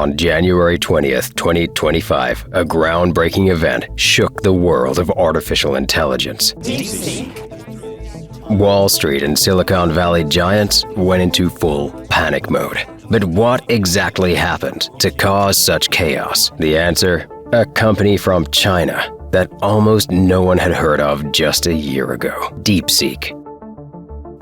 On January 20th, 2025, a groundbreaking event shook the world of artificial intelligence. DeepSeek. Wall Street and Silicon Valley giants went into full panic mode. But what exactly happened to cause such chaos? The answer? A company from China that almost no one had heard of just a year ago. DeepSeek.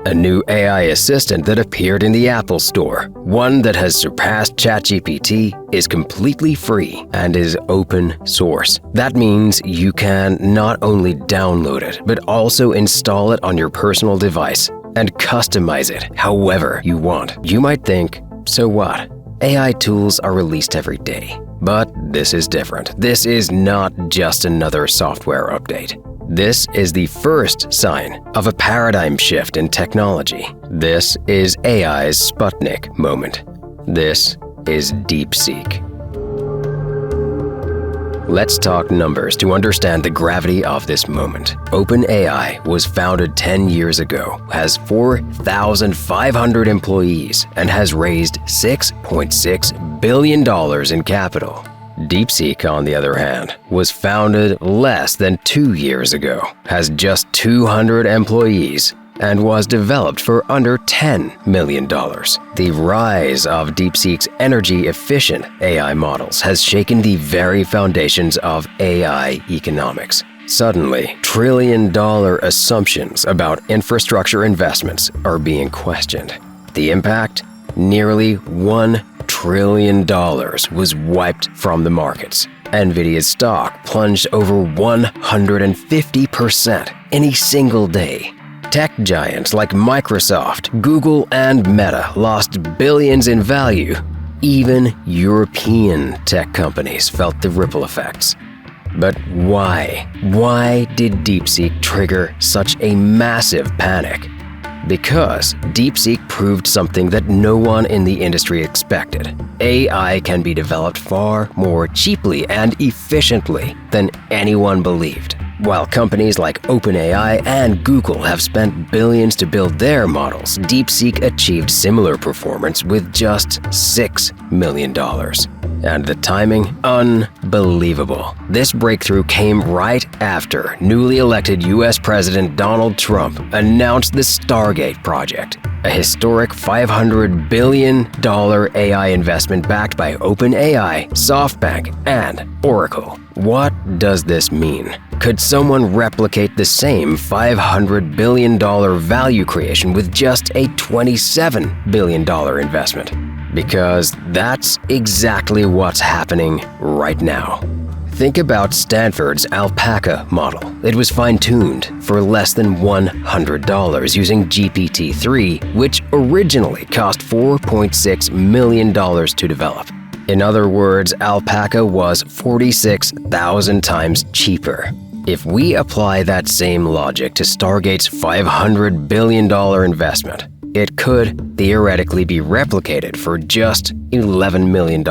A new AI assistant that appeared in the Apple Store, one that has surpassed ChatGPT, is completely free and is open source. That means you can not only download it, but also install it on your personal device and customize it however you want. You might think, so what? AI tools are released every day. But this is different. This is not just another software update. This is the first sign of a paradigm shift in technology. This is AI's Sputnik moment. This is DeepSeek. Let's talk numbers to understand the gravity of this moment. OpenAI was founded 10 years ago, has 4,500 employees, and has raised $6.6 billion in capital. DeepSeek, on the other hand, was founded less than 2 years ago, has just 200 employees, and was developed for under $10 million. The rise of DeepSeek's energy-efficient AI models has shaken the very foundations of AI economics. Suddenly, trillion-dollar assumptions about infrastructure investments are being questioned. The impact? Nearly $1 trillion was wiped from the markets. Nvidia's stock plunged over 150% in a single day. Tech giants like Microsoft, Google, and Meta lost billions in value. Even European tech companies felt the ripple effects. But why? Why did DeepSeek trigger such a massive panic? Because DeepSeek proved something that no one in the industry expected. AI can be developed far more cheaply and efficiently than anyone believed. While companies like OpenAI and Google have spent billions to build their models, DeepSeek achieved similar performance with just $6 million. And the timing? Unbelievable. This breakthrough came right after newly elected US President Donald Trump announced the Stargate project, a historic $500 billion AI investment backed by OpenAI, SoftBank, and Oracle. What does this mean? Could someone replicate the same $500 billion value creation with just a $27 billion investment? Because that's exactly what's happening right now. Think about Stanford's alpaca model. It was fine-tuned for less than $100 using GPT-3, which originally cost $4.6 million to develop. In other words, alpaca was 46,000 times cheaper. If we apply that same logic to Stargate's $500 billion investment, it could theoretically be replicated for just $11 million.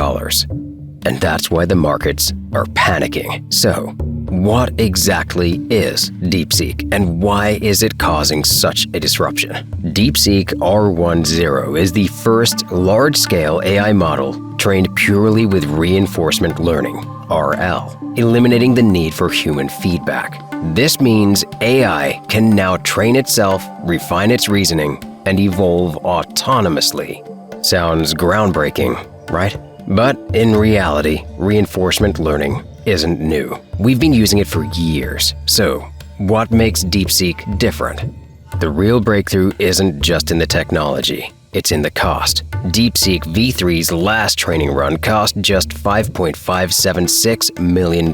And that's why the markets are panicking. So, what exactly is DeepSeek and why is it causing such a disruption? DeepSeek R10 is the first large-scale AI model trained purely with reinforcement learning, RL, eliminating the need for human feedback. This means AI can now train itself, refine its reasoning, and evolve autonomously. Sounds groundbreaking, right? But in reality, reinforcement learning isn't new. We've been using it for years. So, what makes DeepSeek different? The real breakthrough isn't just in the technology, it's in the cost. DeepSeek V3's last training run cost just $5.576 million.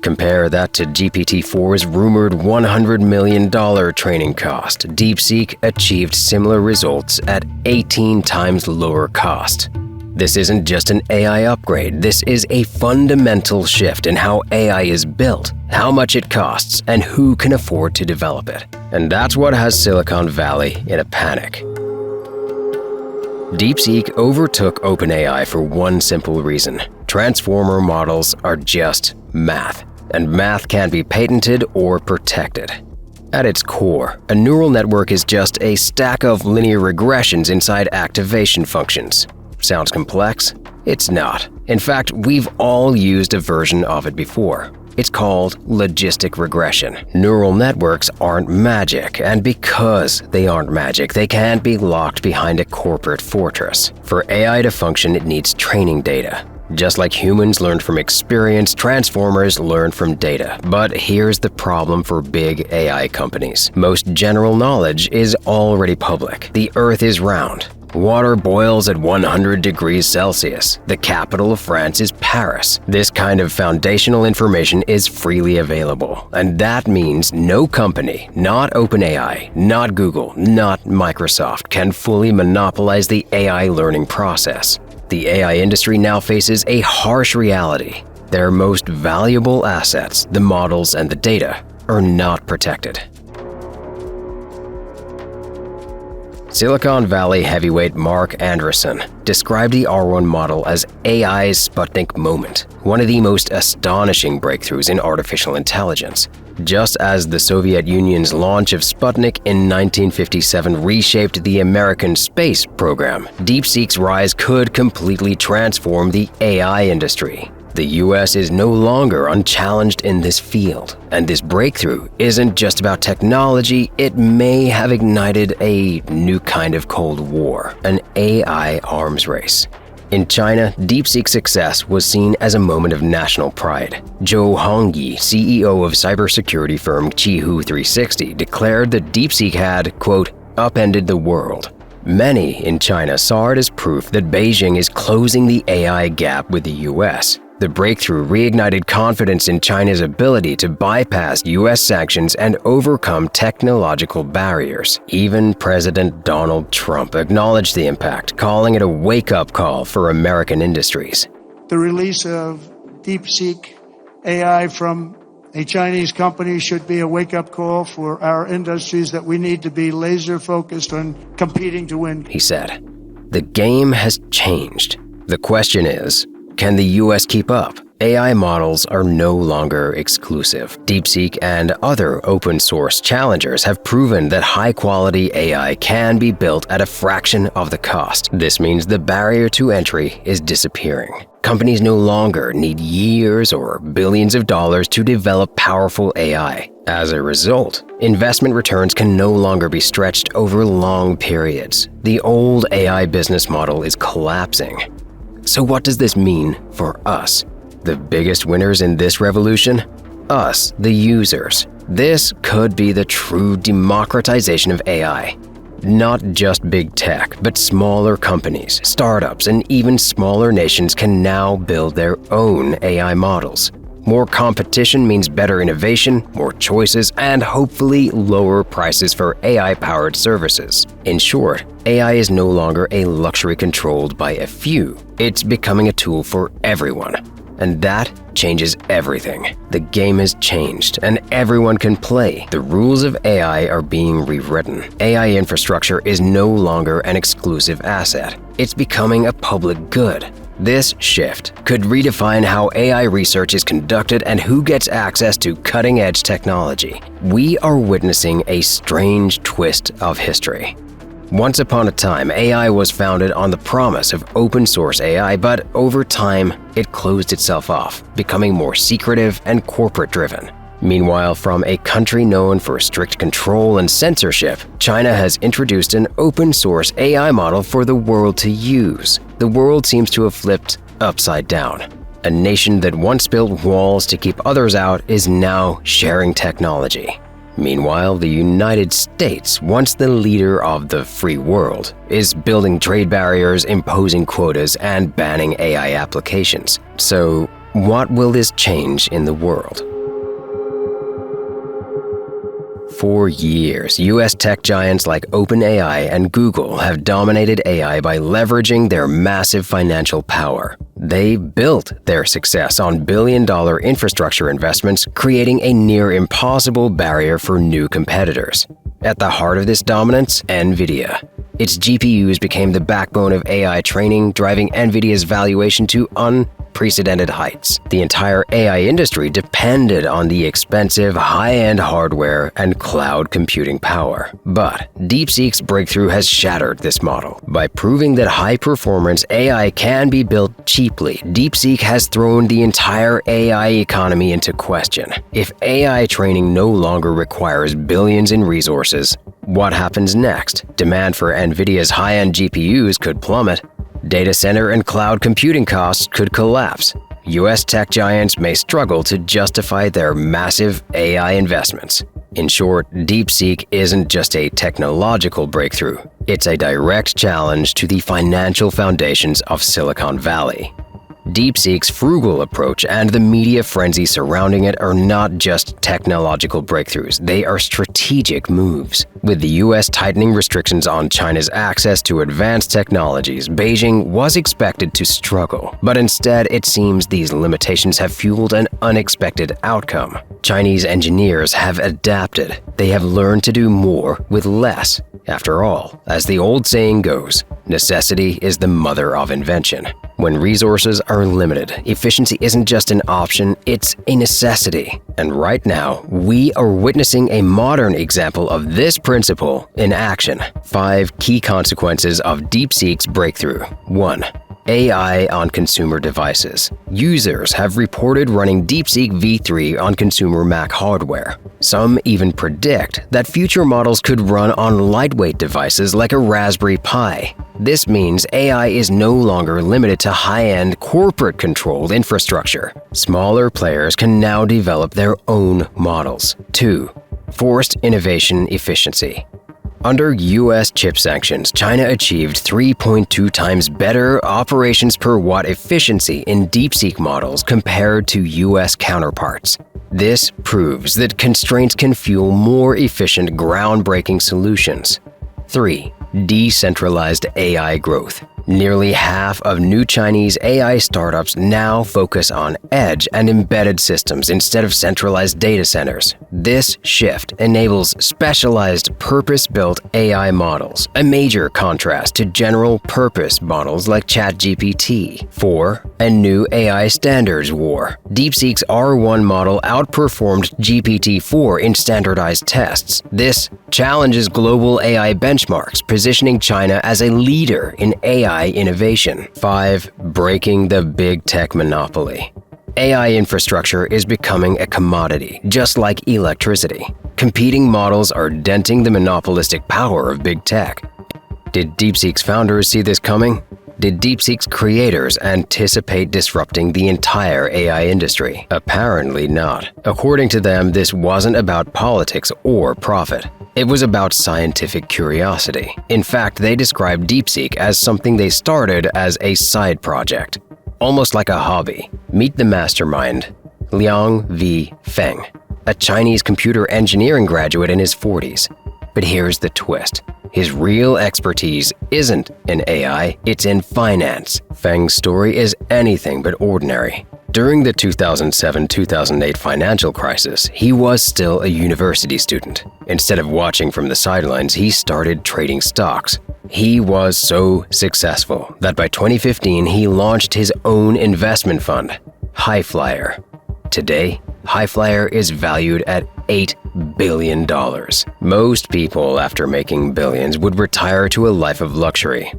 Compare that to GPT-4's rumored $100 million training cost. DeepSeek achieved similar results at 18 times lower cost. This isn't just an AI upgrade, this is a fundamental shift in how AI is built, how much it costs, and who can afford to develop it. And that's what has Silicon Valley in a panic. DeepSeek overtook OpenAI for one simple reason. Transformer models are just math, and math can't be patented or protected. At its core, a neural network is just a stack of linear regressions inside activation functions. Sounds complex? It's not. In fact, we've all used a version of it before. It's called logistic regression. Neural networks aren't magic, and because they aren't magic, they can't be locked behind a corporate fortress. For AI to function, it needs training data. Just like humans learned from experience, transformers learn from data. But here's the problem for big AI companies. Most general knowledge is already public. The Earth is round. Water boils at 100 degrees Celsius. The capital of France is Paris. This kind of foundational information is freely available. And that means no company, not OpenAI, not Google, not Microsoft, can fully monopolize the AI learning process. The AI industry now faces a harsh reality. Their most valuable assets, the models and the data, are not protected. Silicon Valley heavyweight Mark Andreessen described the R1 model as AI's Sputnik moment, one of the most astonishing breakthroughs in artificial intelligence. Just as the Soviet Union's launch of Sputnik in 1957 reshaped the American space program, DeepSeek's rise could completely transform the AI industry. The US is no longer unchallenged in this field, and this breakthrough isn't just about technology, it may have ignited a new kind of Cold War, an AI arms race. In China, DeepSeek's success was seen as a moment of national pride. Zhou Hongyi, CEO of cybersecurity firm Qihoo 360, declared that DeepSeek had, quote, upended the world. Many in China saw it as proof that Beijing is closing the AI gap with the US. The breakthrough reignited confidence in China's ability to bypass US sanctions and overcome technological barriers. Even President Donald Trump acknowledged the impact, calling it a wake-up call for American industries. The release of DeepSeek AI from a Chinese company should be a wake-up call for our industries that we need to be laser-focused on competing to win, he said. The game has changed. The question is, can the US keep up? AI models are no longer exclusive. DeepSeek and other open-source challengers have proven that high-quality AI can be built at a fraction of the cost. This means the barrier to entry is disappearing. Companies no longer need years or billions of dollars to develop powerful AI. As a result, investment returns can no longer be stretched over long periods. The old AI business model is collapsing. So what does this mean for us? The biggest winners in this revolution? Us, the users. This could be the true democratization of AI. Not just big tech, but smaller companies, startups, and even smaller nations can now build their own AI models. More competition means better innovation, more choices, and hopefully lower prices for AI-powered services. In short, AI is no longer a luxury controlled by a few. It's becoming a tool for everyone. And that changes everything. The game has changed, and everyone can play. The rules of AI are being rewritten. AI infrastructure is no longer an exclusive asset. It's becoming a public good. This shift could redefine how AI research is conducted and who gets access to cutting-edge technology. We are witnessing a strange twist of history. Once upon a time, AI was founded on the promise of open-source AI, but over time, it closed itself off, becoming more secretive and corporate-driven. Meanwhile, from a country known for strict control and censorship, China has introduced an open-source AI model for the world to use. The world seems to have flipped upside down. A nation that once built walls to keep others out is now sharing technology. Meanwhile, the United States, once the leader of the free world, is building trade barriers, imposing quotas, and banning AI applications. So, what will this change in the world? For years, US tech giants like OpenAI and Google have dominated AI by leveraging their massive financial power. They built their success on billion-dollar infrastructure investments, creating a near-impossible barrier for new competitors. At the heart of this dominance, NVIDIA. Its GPUs became the backbone of AI training, driving NVIDIA's valuation to unprecedented heights. The entire AI industry depended on the expensive, high-end hardware and cloud computing power. But DeepSeek's breakthrough has shattered this model. By proving that high-performance AI can be built cheaply, DeepSeek has thrown the entire AI economy into question. If AI training no longer requires billions in resources, what happens next? Demand for NVIDIA's high-end GPUs could plummet. Data center and cloud computing costs could collapse. US tech giants may struggle to justify their massive AI investments. In short, DeepSeek isn't just a technological breakthrough. It's a direct challenge to the financial foundations of Silicon Valley. DeepSeek's frugal approach and the media frenzy surrounding it are not just technological breakthroughs, they are strategic moves. With the US tightening restrictions on China's access to advanced technologies, Beijing was expected to struggle. But instead, it seems these limitations have fueled an unexpected outcome. Chinese engineers have adapted. They have learned to do more with less. After all, as the old saying goes, necessity is the mother of invention. When resources are limited, efficiency isn't just an option, it's a necessity. And right now, we are witnessing a modern example of this principle in action. 5 key consequences of DeepSeek's breakthrough. 1. AI on consumer devices. Users have reported running DeepSeek v3 on consumer Mac hardware. Some even predict that future models could run on lightweight devices like a Raspberry Pi. This means AI is no longer limited to high-end, corporate-controlled infrastructure. Smaller players can now develop their own models. 2. Forced innovation efficiency. Under US chip sanctions, China achieved 3.2 times better operations per watt efficiency in DeepSeek models compared to US counterparts. This proves that constraints can fuel more efficient, groundbreaking solutions. 3. Decentralized AI growth. Nearly half of new Chinese AI startups now focus on edge and embedded systems instead of centralized data centers. This shift enables specialized, purpose-built AI models, a major contrast to general-purpose models like ChatGPT. 4. A new AI standards war. DeepSeek's R1 model outperformed GPT-4 in standardized tests. This challenges global AI benchmarks, positioning China as a leader in AI innovation. 5. Breaking the big tech monopoly. AI infrastructure is becoming a commodity, just like electricity. Competing models are denting the monopolistic power of big tech. Did DeepSeek's founders see this coming? Did DeepSeek's creators anticipate disrupting the entire AI industry? Apparently not. According to them, this wasn't about politics or profit. It was about scientific curiosity. In fact, they described DeepSeek as something they started as a side project, almost like a hobby. Meet the mastermind, Liang Feng, a Chinese computer engineering graduate in his 40s. But here's the twist. His real expertise isn't in AI, it's in finance. Feng's story is anything but ordinary. During the 2007-2008 financial crisis, he was still a university student. Instead of watching from the sidelines, he started trading stocks. He was so successful that by 2015, he launched his own investment fund, Highflyer. Today, Highflyer is valued at $8 billion. Most people, after making billions, would retire to a life of luxury.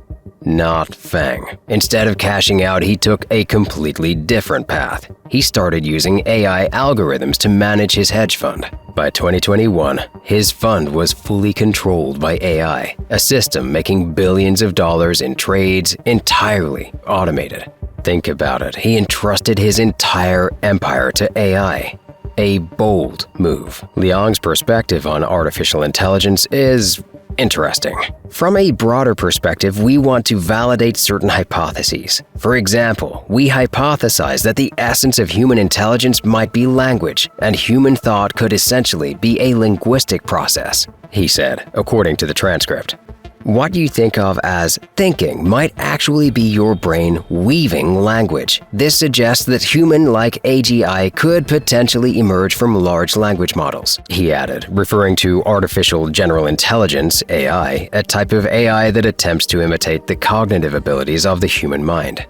Not Feng. Instead of cashing out, he took a completely different path. He started using AI algorithms to manage his hedge fund. By 2021, his fund was fully controlled by AI, a system making billions of dollars in trades entirely automated. Think about it, he entrusted his entire empire to AI. A bold move. Liang's perspective on artificial intelligence is interesting. From a broader perspective, we want to validate certain hypotheses. For example, we hypothesize that the essence of human intelligence might be language, and human thought could essentially be a linguistic process, he said, according to the transcript. What you think of as thinking might actually be your brain weaving language. This suggests that human-like AGI could potentially emerge from large language models, he added, referring to artificial general intelligence, AI, a type of AI that attempts to imitate the cognitive abilities of the human mind.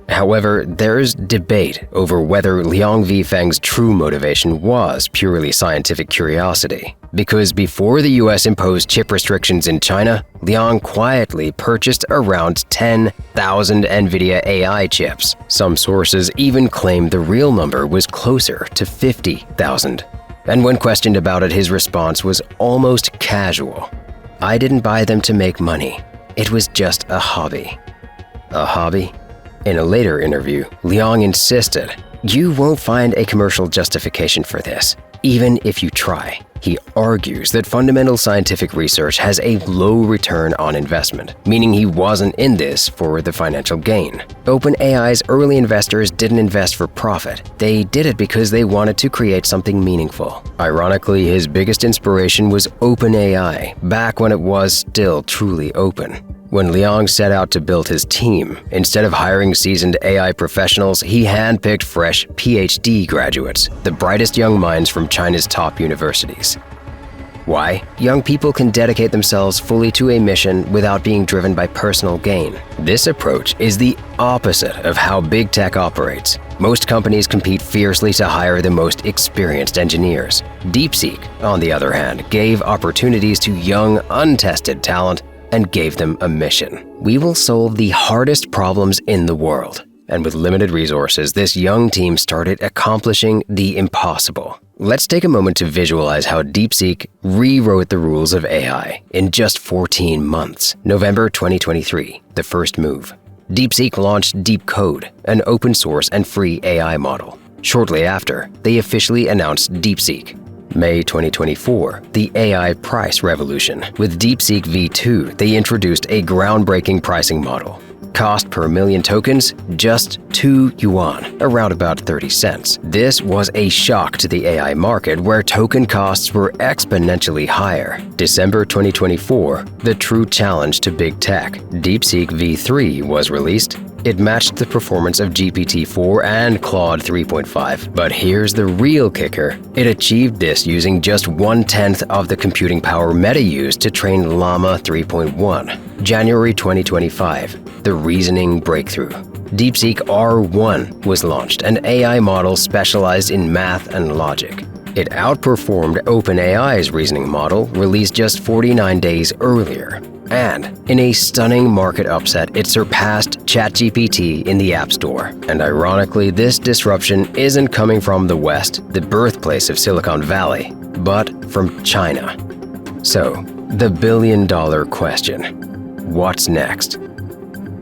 However, there's debate over whether Liang Wenfeng's true motivation was purely scientific curiosity. Because before the US imposed chip restrictions in China, Liang quietly purchased around 10,000 NVIDIA AI chips. Some sources even claim the real number was closer to 50,000. And when questioned about it, his response was almost casual. "I didn't buy them to make money. It was just a hobby." A hobby? In a later interview, Liang insisted, "You won't find a commercial justification for this, even if you try." He argues that fundamental scientific research has a low return on investment, meaning he wasn't in this for the financial gain. OpenAI's early investors didn't invest for profit. They did it because they wanted to create something meaningful. Ironically, his biggest inspiration was OpenAI, back when it was still truly open. When Liang set out to build his team, instead of hiring seasoned AI professionals, he handpicked fresh PhD graduates, the brightest young minds from China's top universities. Why? Young people can dedicate themselves fully to a mission without being driven by personal gain. This approach is the opposite of how big tech operates. Most companies compete fiercely to hire the most experienced engineers. DeepSeek, on the other hand, gave opportunities to young, untested talent and gave them a mission. We will solve the hardest problems in the world. And with limited resources, this young team started accomplishing the impossible. Let's take a moment to visualize how DeepSeek rewrote the rules of AI in just 14 months. November 2023, the first move. DeepSeek launched DeepCode, an open source and free AI model. Shortly after, they officially announced DeepSeek. May 2024, the AI price revolution. With DeepSeek V2, they introduced a groundbreaking pricing model. Cost per million tokens, just 2 yuan, around about 30 cents. This was a shock to the AI market where token costs were exponentially higher. December 2024, the true challenge to big tech. DeepSeek V3 was released. It matched the performance of GPT-4 and Claude 3.5. But here's the real kicker. It achieved this using just 1/10 of the computing power Meta used to train Llama 3.1. January 2025, the reasoning breakthrough. DeepSeek R1 was launched, an AI model specialized in math and logic. It outperformed OpenAI's reasoning model, released just 49 days earlier. And in a stunning market upset, it surpassed ChatGPT in the App Store. And ironically, this disruption isn't coming from the West, the birthplace of Silicon Valley, but from China. So, the billion-dollar question: what's next?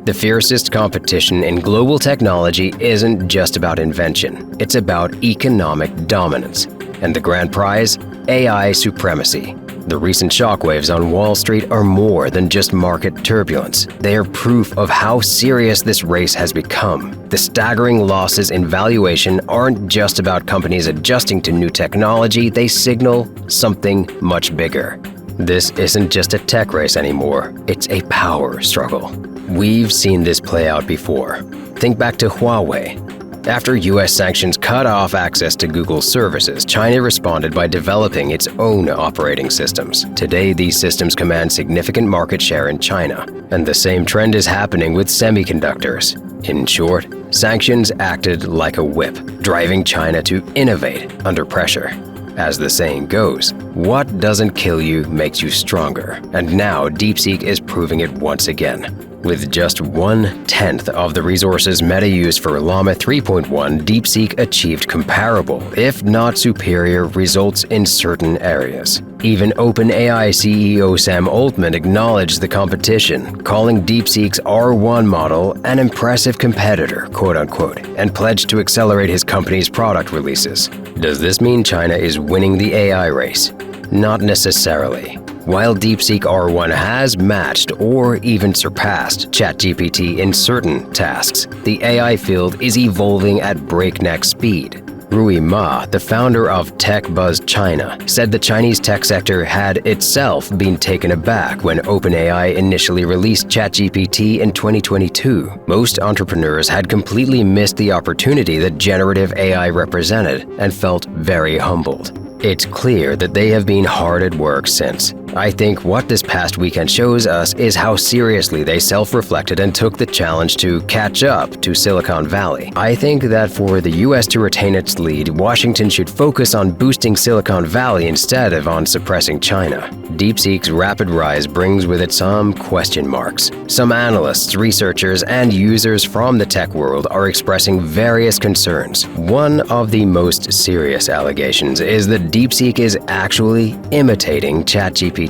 The fiercest competition in global technology isn't just about invention, it's about economic dominance. And the grand prize? AI supremacy. The recent shockwaves on Wall Street are more than just market turbulence. They are proof of how serious this race has become. The staggering losses in valuation aren't just about companies adjusting to new technology, they signal something much bigger. This isn't just a tech race anymore, it's a power struggle. We've seen this play out before. Think back to Huawei. After US sanctions cut off access to Google's services, China responded by developing its own operating systems. Today, these systems command significant market share in China, and the same trend is happening with semiconductors. In short, sanctions acted like a whip, driving China to innovate under pressure. As the saying goes, what doesn't kill you makes you stronger, and now DeepSeek is proving it once again. With just 1/10 of the resources Meta used for Llama 3.1, DeepSeek achieved comparable, if not superior, results in certain areas. Even OpenAI CEO Sam Altman acknowledged the competition, calling DeepSeek's R1 model an impressive competitor, quote-unquote, and pledged to accelerate his company's product releases. Does this mean China is winning the AI race? Not necessarily. While DeepSeek R1 has matched or even surpassed ChatGPT in certain tasks, the AI field is evolving at breakneck speed. Rui Ma, the founder of Tech Buzz China, said the Chinese tech sector had itself been taken aback when OpenAI initially released ChatGPT in 2022. Most entrepreneurs had completely missed the opportunity that generative AI represented and felt very humbled. It's clear that they have been hard at work since. I think what this past weekend shows us is how seriously they self-reflected and took the challenge to catch up to Silicon Valley. I think that for the US to retain its lead, Washington should focus on boosting Silicon Valley instead of on suppressing China. DeepSeek's rapid rise brings with it some question marks. Some analysts, researchers, and users from the tech world are expressing various concerns. One of the most serious allegations is that DeepSeek is actually imitating ChatGPT.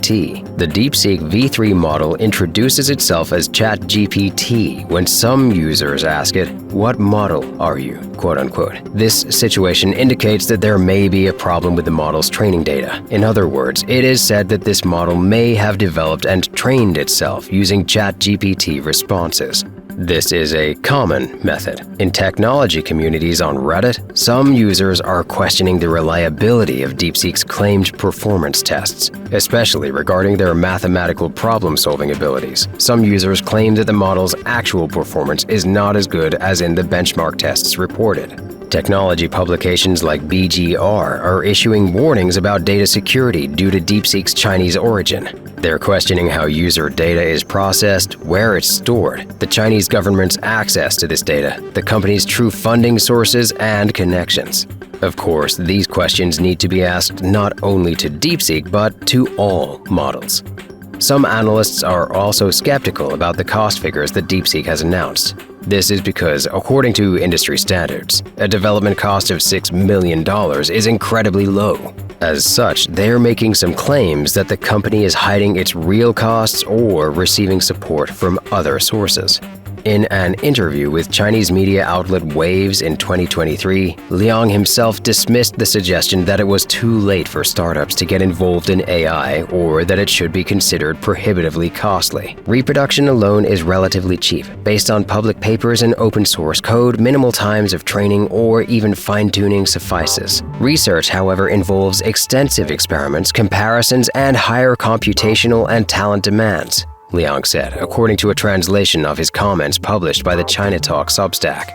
The DeepSeek v3 model introduces itself as ChatGPT when some users ask it, "What model are you?" quote unquote. This situation indicates that there may be a problem with the model's training data. In other words, it is said that this model may have developed and trained itself using ChatGPT responses. This is a common method. In technology communities on Reddit, some users are questioning the reliability of DeepSeek's claimed performance tests, especially regarding their mathematical problem-solving abilities. Some users claim that the model's actual performance is not as good as in the benchmark tests reported. Technology publications like BGR are issuing warnings about data security due to DeepSeek's Chinese origin. They're questioning how user data is processed, where it's stored, the Chinese government's access to this data, the company's true funding sources, and connections. Of course, these questions need to be asked not only to DeepSeek, but to all models. Some analysts are also skeptical about the cost figures that DeepSeek has announced. This is because, according to industry standards, a development cost of $6 million is incredibly low. As such, they're making some claims that the company is hiding its real costs or receiving support from other sources. In an interview with Chinese media outlet Waves in 2023, Liang himself dismissed the suggestion that it was too late for startups to get involved in AI or that it should be considered prohibitively costly. Reproduction alone is relatively cheap, based on public papers and open source code. Minimal times of training or even fine-tuning suffices. Research, however, involves extensive experiments, comparisons, and higher computational and talent demands, Liang said, according to a translation of his comments published by the China Talk Substack.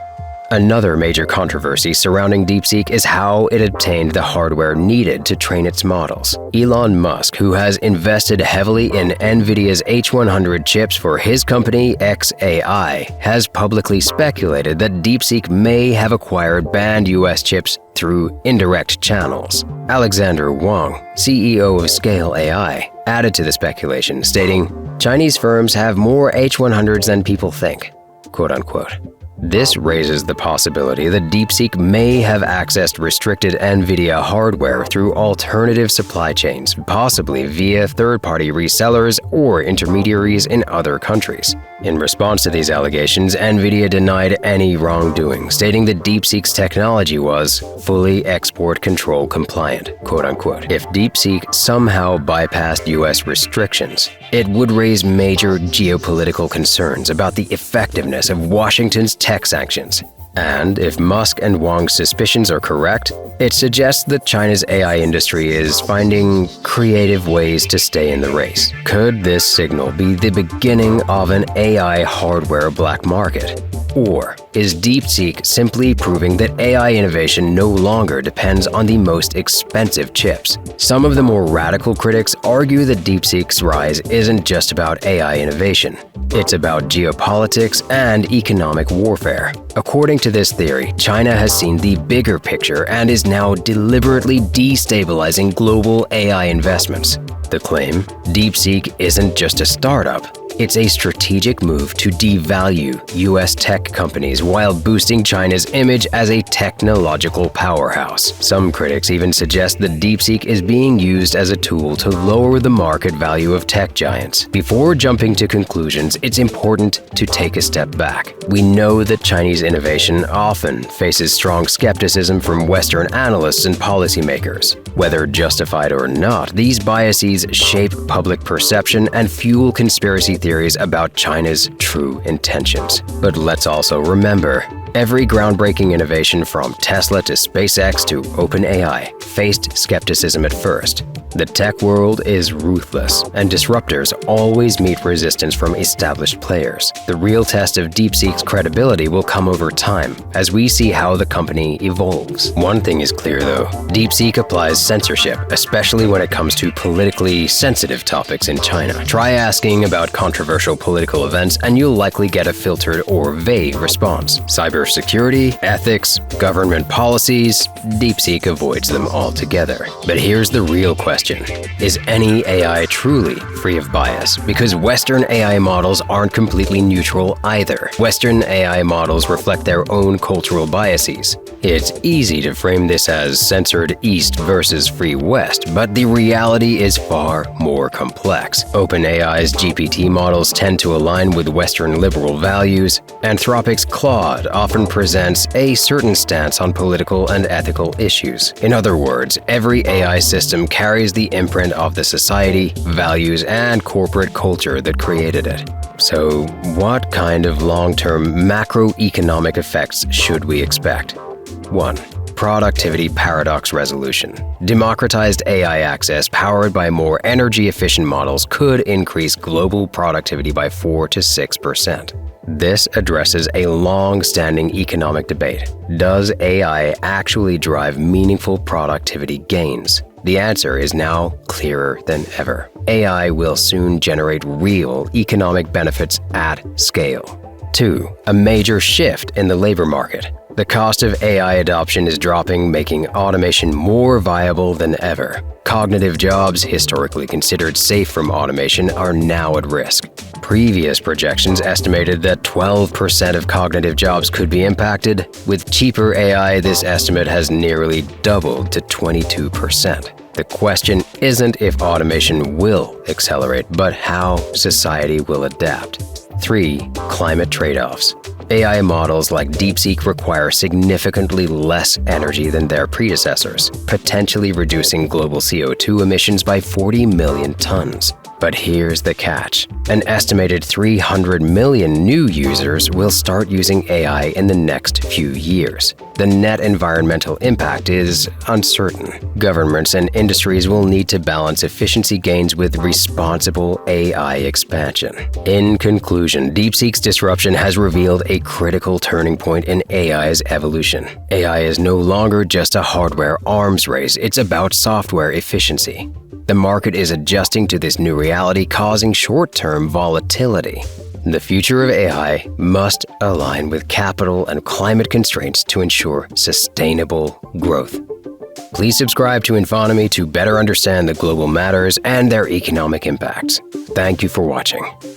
Another major controversy surrounding DeepSeek is how it obtained the hardware needed to train its models. Elon Musk, who has invested heavily in NVIDIA's H100 chips for his company xAI, has publicly speculated that DeepSeek may have acquired banned US chips through indirect channels. Alexander Wang, CEO of Scale AI, added to the speculation, stating, "Chinese firms have more H100s than people think," quote unquote. This raises the possibility that DeepSeek may have accessed restricted NVIDIA hardware through alternative supply chains, possibly via third-party resellers or intermediaries in other countries. In response to these allegations, NVIDIA denied any wrongdoing, stating that DeepSeek's technology was fully export control compliant, quote unquote. If DeepSeek somehow bypassed US restrictions, it would raise major geopolitical concerns about the effectiveness of Washington's tech sanctions. And if Musk and Wang's suspicions are correct, it suggests that China's AI industry is finding creative ways to stay in the race. Could this signal be the beginning of an AI hardware black market? Or is DeepSeek simply proving that AI innovation no longer depends on the most expensive chips? Some of the more radical critics argue that DeepSeek's rise isn't just about AI innovation. It's about geopolitics and economic warfare. According to this theory, China has seen the bigger picture and is now deliberately destabilizing global AI investments. The claim, DeepSeek isn't just a startup, it's a strategic move to devalue US tech companies while boosting China's image as a technological powerhouse. Some critics even suggest that DeepSeek is being used as a tool to lower the market value of tech giants. Before jumping to conclusions, it's important to take a step back. We know that Chinese innovation often faces strong skepticism from Western analysts and policymakers. Whether justified or not, these biases shape public perception and fuel conspiracy theories about China's true intentions. But let's also remember, Every groundbreaking innovation from Tesla to SpaceX to OpenAI faced skepticism at first. The tech world is ruthless, and disruptors always meet resistance from established players. The real test of DeepSeek's credibility will come over time, as we see how the company evolves. One thing is clear though, DeepSeek applies censorship, especially when it comes to politically sensitive topics in China. Try asking about controversial political events and you'll likely get a filtered or vague response. Cybersecurity, ethics, government policies, DeepSeek avoids them altogether. But here's the real question. Is any AI truly free of bias? Because Western AI models aren't completely neutral either. Western AI models reflect their own cultural biases. It's easy to frame this as censored East versus free West, but the reality is far more complex. OpenAI's GPT models tend to align with Western liberal values. Anthropic's Claude often presents a certain stance on political and ethical issues. In other words, every AI system carries the imprint of the society, values, and corporate culture that created it. So, what kind of long-term macroeconomic effects should we expect? 1. Productivity paradox resolution. Democratized AI access powered by more energy-efficient models could increase global productivity by 4 to 6%. This addresses a long-standing economic debate. Does AI actually drive meaningful productivity gains? The answer is now clearer than ever. AI will soon generate real economic benefits at scale. 2. A major shift in the labor market. The cost of AI adoption is dropping, making automation more viable than ever. Cognitive jobs, historically considered safe from automation, are now at risk. Previous projections estimated that 12% of cognitive jobs could be impacted. With cheaper AI, this estimate has nearly doubled to 22%. The question isn't if automation will accelerate, but how society will adapt. 3. Climate trade-offs. AI models like DeepSeek require significantly less energy than their predecessors, potentially reducing global CO2 emissions by 40 million tons. But here's the catch. An estimated 300 million new users will start using AI in the next few years. The net environmental impact is uncertain. Governments and industries will need to balance efficiency gains with responsible AI expansion. In conclusion, DeepSeek's disruption has revealed a critical turning point in AI's evolution. AI is no longer just a hardware arms race, it's about software efficiency. The market is adjusting to this new reality, causing short-term volatility. The future of AI must align with capital and climate constraints to ensure sustainable growth. Please subscribe to Infonomy to better understand the global matters and their economic impacts. Thank you for watching.